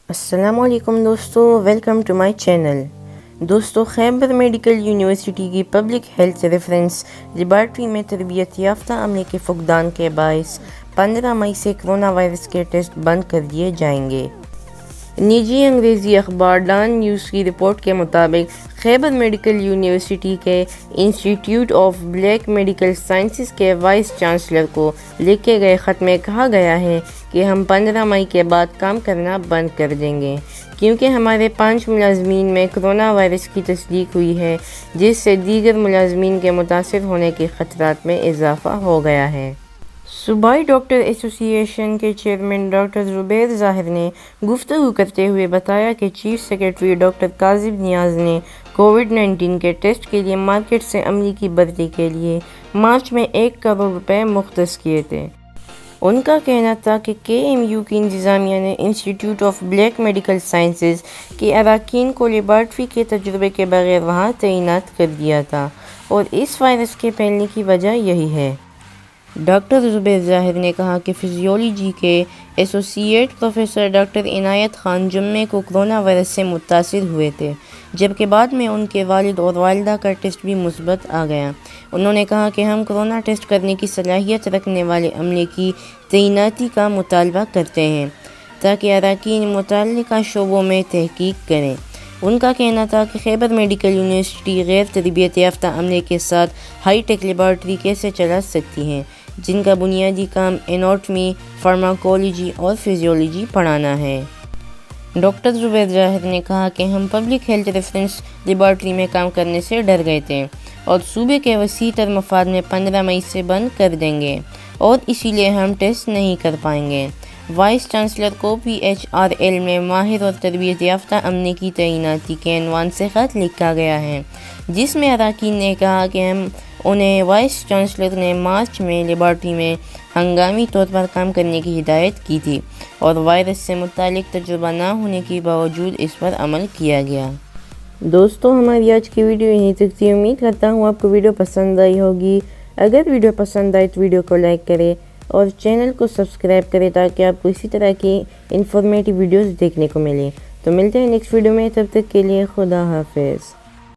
السلام علیکم دوستو، ویلکم ٹو مائی چینل۔ دوستو، خیبر میڈیکل یونیورسٹی کی پبلک ہیلتھ ریفرنس لیبارٹری میں تربیت یافتہ عملے کے فقدان کے باعث 15 مئی سے کرونا وائرس کے ٹیسٹ بند کر دیے جائیں گے۔ نجی انگریزی اخبار ڈان نیوز کی رپورٹ کے مطابق خیبر میڈیکل یونیورسٹی کے انسٹی ٹیوٹ آف بلیک میڈیکل سائنسز کے وائس چانسلر کو لکھے گئے خط میں کہا گیا ہے کہ ہم 15 مئی کے بعد کام کرنا بند کر دیں گے، کیونکہ ہمارے 5 ملازمین میں کرونا وائرس کی تصدیق ہوئی ہے، جس سے دیگر ملازمین کے متاثر ہونے کے خطرات میں اضافہ ہو گیا ہے۔ صوبائی ڈاکٹر ایسوسی ایشن کے چیئرمین ڈاکٹر زبیر ظاہر نے گفتگو کرتے ہوئے بتایا کہ چیف سیکرٹری ڈاکٹر کاظم نیاز نے کووڈ-19 کے ٹیسٹ کے لیے مارکیٹ سے عملے کی بھرتی کے لیے مارچ میں 1 کروڑ روپے مختص کیے تھے۔ ان کا کہنا تھا کہ کے ایم یو کی انتظامیہ نے انسٹی ٹیوٹ آف بلیک میڈیکل سائنسز کے اراکین کو لیبارٹری کے تجربے کے بغیر وہاں تعینات کر دیا تھا اور اس وائرس کے پھیلنے کی وجہ یہی ہے۔ ڈاکٹر زبیر ظاہر نے کہا کہ فزیولوجی کے ایسوسی ایٹ پروفیسر ڈاکٹر عنایت خان جمعے کو کرونا وائرس سے متاثر ہوئے تھے، جبکہ بعد میں ان کے والد اور والدہ کا ٹیسٹ بھی مثبت آ گیا۔ انہوں نے کہا کہ ہم کرونا ٹیسٹ کرنے کی صلاحیت رکھنے والے عملے کی تعیناتی کا مطالبہ کرتے ہیں تاکہ اراکین متعلقہ شعبوں میں تحقیق کریں۔ ان کا کہنا تھا کہ خیبر میڈیکل یونیورسٹی غیر تربیت یافتہ عملے کے ساتھ ہائی ٹیک لیبارٹری کیسے چلا سکتی ہے، جن کا بنیادی کام اناٹمی، فارماکولوجی اور فزیولوجی پڑھانا ہے۔ ڈاکٹر زبیر ظاہر نے کہا کہ ہم پبلک ہیلتھ ریفرنس لیبارٹری میں کام کرنے سے ڈر گئے تھے اور صوبے کے وسیع تر مفاد میں 15 مئی سے بند کر دیں گے اور اسی لیے ہم ٹیسٹ نہیں کر پائیں گے۔ وائس چانسلر کو پی ایچ آر ایل میں ماہر اور تربیت یافتہ عملے کی تعیناتی کے عنوان سے خط لکھا گیا ہے، جس میں اراکین نے کہا کہ انہیں وائس چانسلر نے مارچ میں لیبارٹری میں ہنگامی طور پر کام کرنے کی ہدایت کی تھی اور وائرس سے متعلق تجربہ نہ ہونے کے باوجود اس پر عمل کیا گیا۔ دوستو، ہماری آج کی ویڈیو یہیں تک تھی۔ امید کرتا ہوں آپ کو ویڈیو پسند آئی ہوگی۔ اگر ویڈیو پسند آئے تو ویڈیو کو لائک کریں اور چینل کو سبسکرائب کریں تاکہ آپ کو اسی طرح کی انفارمیٹیو ویڈیوز دیکھنے کو ملیں۔ تو ملتے ہیں نیکسٹ ویڈیو میں، تب تک کے لیے خدا حافظ۔